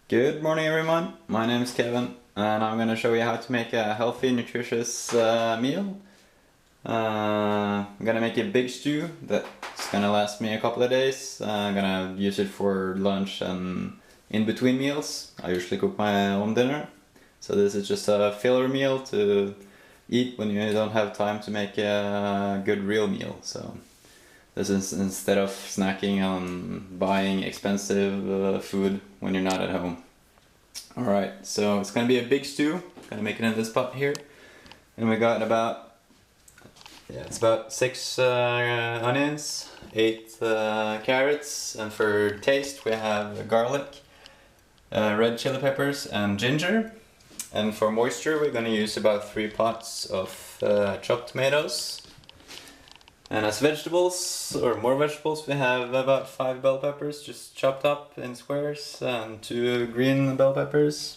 Good morning everyone, my name is Kevin and I'm going to show you how to make a healthy, nutritious meal. I'm going to make a big stew that's going to last me a couple of days. I'm going to use it for lunch and in between meals. I usually cook my own dinner. So this is just a filler meal to eat when you don't have time to make a good real meal. So this is instead of snacking on buying expensive food when you're not at home. Alright, so it's gonna be a big stew. Gonna make it in this pot here. And we got it's about 6 onions, 8 carrots, and for taste we have garlic, red chili peppers, and ginger. And for moisture we're gonna use about 3 pots of chopped tomatoes. And as vegetables, or more vegetables, we have about 5 bell peppers just chopped up in squares, and 2 green bell peppers,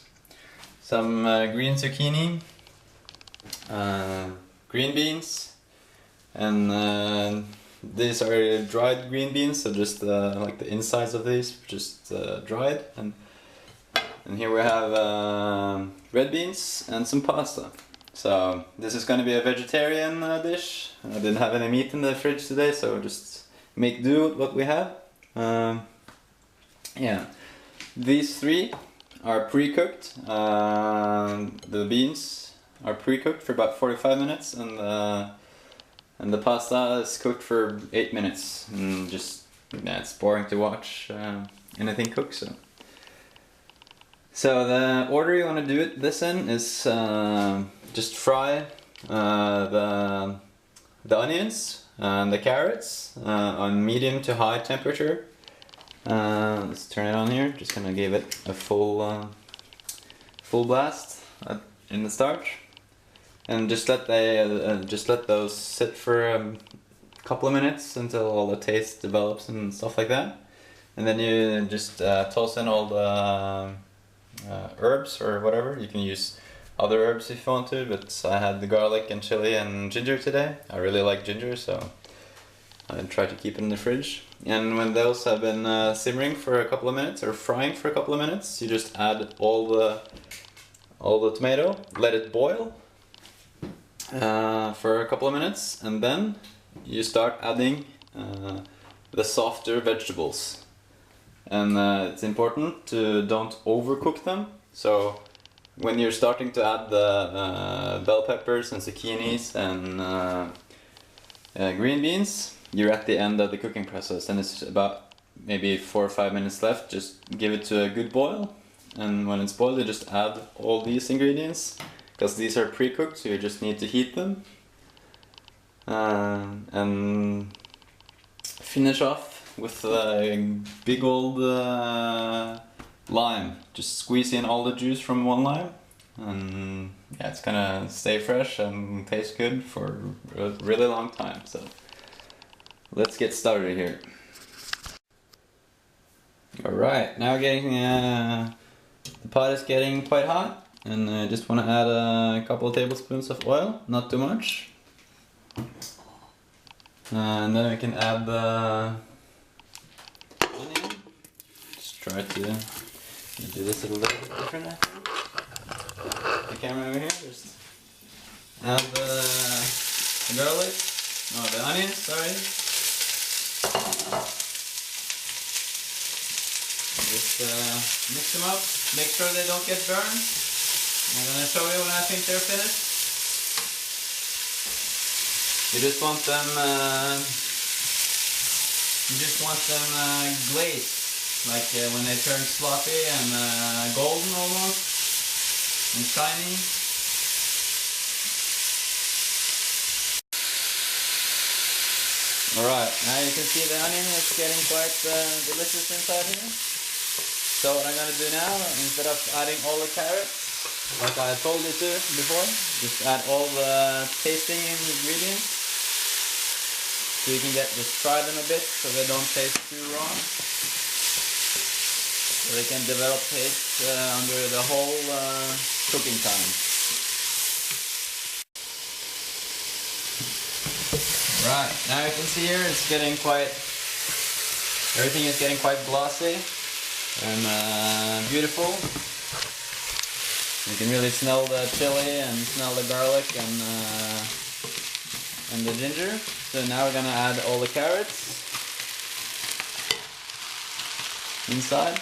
some green zucchini, green beans, and these are dried green beans, so just like the insides of these, just dried. And here we have red beans and some pasta. So this is going to be a vegetarian dish. I didn't have any meat in the fridge today, so just make do with what we have. Yeah, these 3 are pre-cooked. The beans are pre-cooked for about 45 minutes, and the pasta is cooked for 8 minutes. And just it's boring to watch anything cook. So the order you want to do this in is just fry the onions and the carrots on medium to high temperature. Let's turn it on here. Just gonna give it a full blast in the start, and just let those sit for a couple of minutes until all the taste develops and stuff like that. And then you just toss in all the herbs or whatever. You can use other herbs if you want to, but I had the garlic and chili and ginger today. I really like ginger, so I try to keep it in the fridge. And when those have been simmering for a couple of minutes, or frying for a couple of minutes, you just add all the tomato, let it boil for a couple of minutes, and then you start adding the softer vegetables. And it's important to don't overcook them. So when you're starting to add the bell peppers and zucchinis and green beans, you're at the end of the cooking process, and it's about maybe 4 or 5 minutes left. Just give it to a good boil, and when it's boiled you just add all these ingredients, because these are pre-cooked, so you just need to heat them. And finish off with a big old lime. Just squeeze in all the juice from one lime, and yeah, it's gonna stay fresh and taste good for a really long time. So let's get started here. Alright, now the pot is getting quite hot, and I just want to add a couple of tablespoons of oil, not too much. And then we can add the onion. Just try to do this a little bit different, I think. The camera over here. Just add the garlic. No, the onions, sorry. Just mix them up. Make sure they don't get burned. I'm gonna show you when I think they're finished. You just want them glazed, like when they turn sloppy and golden almost, and shiny. Alright, now you can see the onion is getting quite delicious inside here. So what I'm gonna do now, instead of adding all the carrots, like I told you to before, just add all the tasting ingredients. So you can just fry them a bit so they don't taste too raw. So they can develop taste under the whole cooking time. Right, now you can see here it's getting quite, everything is getting quite glossy. and beautiful. You can really smell the chili and smell the garlic and the ginger. So now we're gonna add all the carrots inside,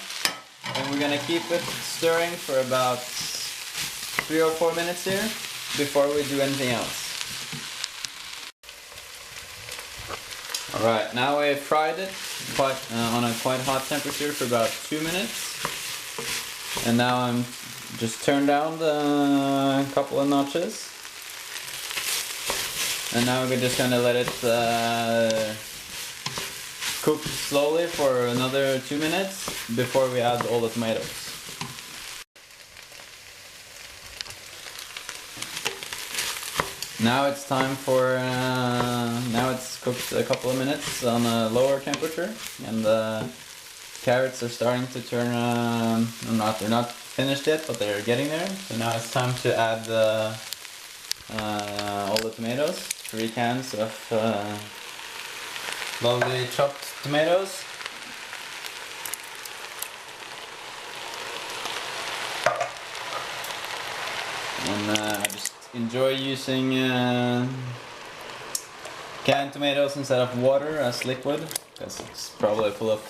and we're gonna keep it stirring for about 3 or 4 minutes here before we do anything else. Alright, now we've fried it on a quite hot temperature for about 2 minutes, and now I'm just turned down the couple of notches, and now we're just gonna let it cook slowly for another 2 minutes before we add all the tomatoes. Now it's time for, now it's cooked a couple of minutes on a lower temperature, and the carrots are starting to turn, they're not finished yet, but they're getting there. So now it's time to add all the tomatoes, 3 cans of lovely chopped tomatoes. And I just enjoy using canned tomatoes instead of water as liquid, because it's probably full of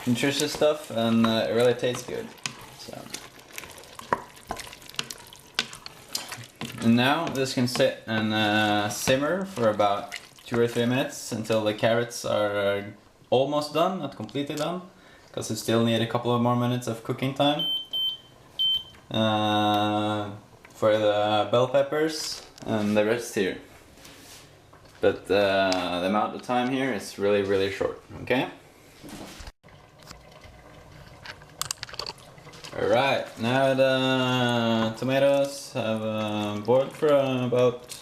nutritious stuff, and it really tastes good. So. And now this can sit and simmer for about 2 or 3 minutes until the carrots are almost done, not completely done, because we still need a couple of more minutes of cooking time. For the bell peppers and the rest here. But the amount of time here is really short, okay? Alright, now the tomatoes have boiled for about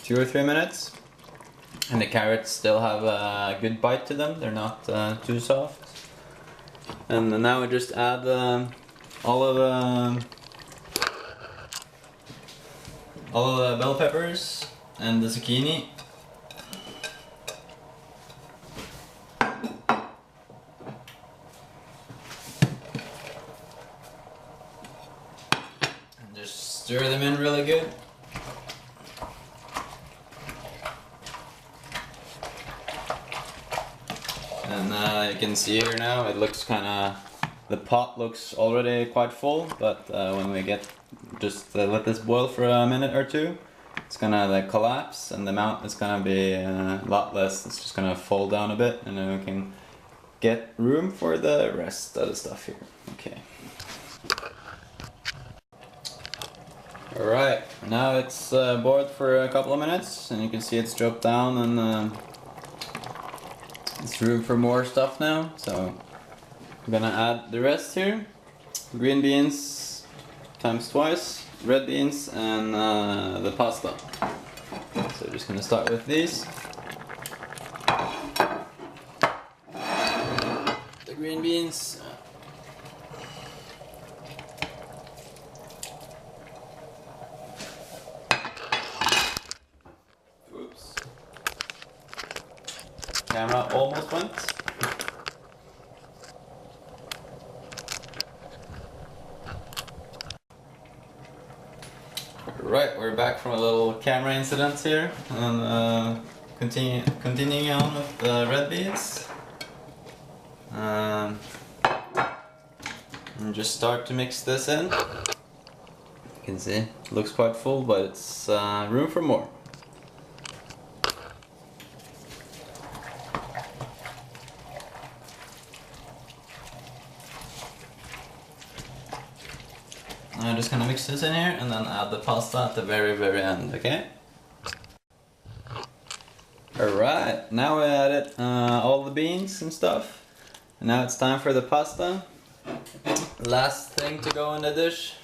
2 or 3 minutes, and the carrots still have a good bite to them, they're not too soft. And now we just add all of the bell peppers and the zucchini. And just stir them in really good. And you can see here now, it looks the pot looks already quite full, but when we just let this boil for a minute or two, it's gonna collapse, and the amount is gonna be a lot less. It's just gonna fall down a bit, and then we can get room for the rest of the stuff here. Okay. Alright, now it's boiled for a couple of minutes, and you can see it's dropped down, and it's room for more stuff now. So I'm gonna add the rest here. Green beans times twice, red beans, and the pasta. So we're just gonna start with these. The green beans. Oops. Camera almost went. Right, we're back from a little camera incident here, and continuing on with the red beans. And just start to mix this in. You can see it looks quite full, but it's room for more. I'm just gonna mix this in here and then add the pasta at the very end, okay? Alright, now we added all the beans and stuff. And now it's time for the pasta. Last thing to go in the dish.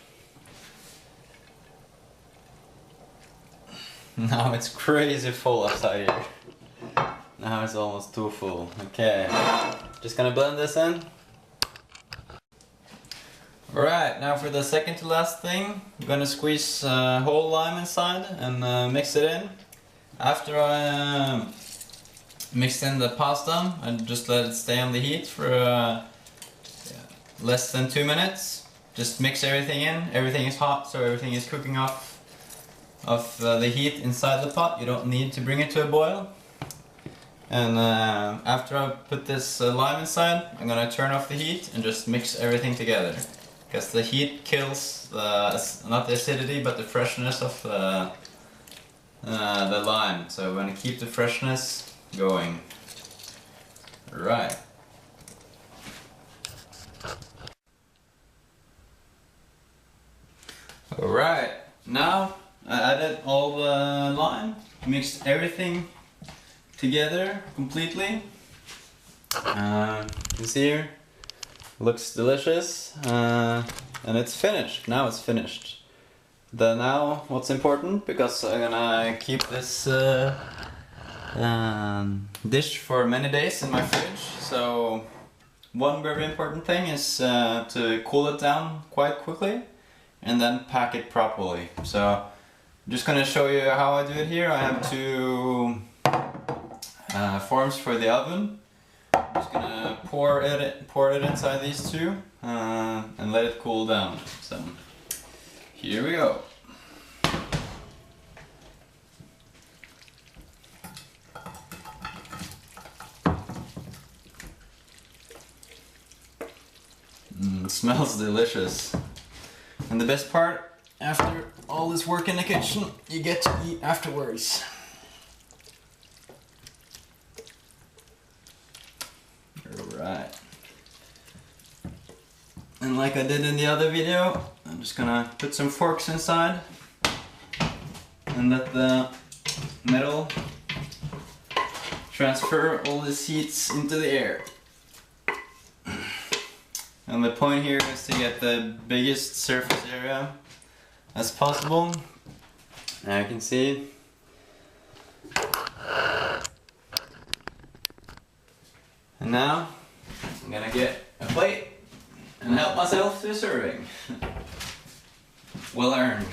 Now it's crazy full outside here. Now it's almost too full. Okay, just gonna blend this in. Alright, now for the second to last thing, I'm gonna squeeze whole lime inside and mix it in. After I mixed in the pasta and just let it stay on the heat for less than 2 minutes. Just mix everything in. Everything is hot, so everything is cooking off of the heat inside the pot. You don't need to bring it to a boil. And after I put this lime inside, I'm gonna turn off the heat and just mix everything together. Because the heat kills not the acidity, but the freshness of the lime. So we're gonna keep the freshness going. Right. Alright, now I added all the lime, mixed everything together completely. You can see here, looks delicious, and it's finished. Now it's finished. Now what's important, because I'm gonna keep this dish for many days in my fridge. So one very important thing is to cool it down quite quickly and then pack it properly. So I'm just gonna show you how I do it here. I have two forms for the oven. I'm just gonna pour it inside these two and let it cool down. So here we go. It smells delicious. And the best part, after all this work in the kitchen, you get to eat afterwards. Alright. And like I did in the other video, I'm just gonna put some forks inside and let the metal transfer all these heats into the air. And the point here is to get the biggest surface area as possible. Now you can see. And now I'm gonna get a plate and help myself to serving. Well earned.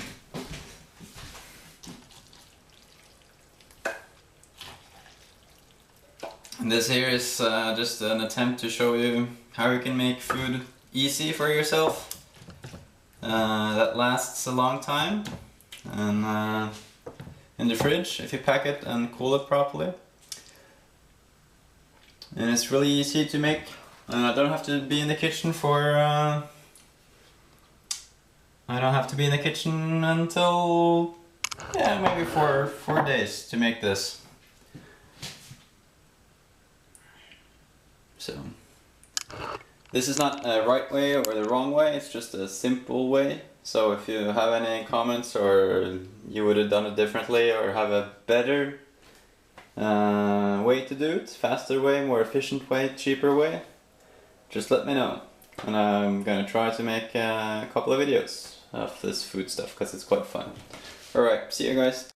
And this here is just an attempt to show you how you can make food easy for yourself that lasts a long time and in the fridge if you pack it and cool it properly. And it's really easy to make. I don't have to be in the kitchen for I don't have to be in the kitchen until maybe 4 days to make this. So this is not a right way or the wrong way, it's just a simple way. So if you have any comments or you would have done it differently or have a better way to do it, faster way, more efficient way, cheaper way, just let me know. And I'm gonna try to make a couple of videos of this food stuff because it's quite fun. Alright, see you guys.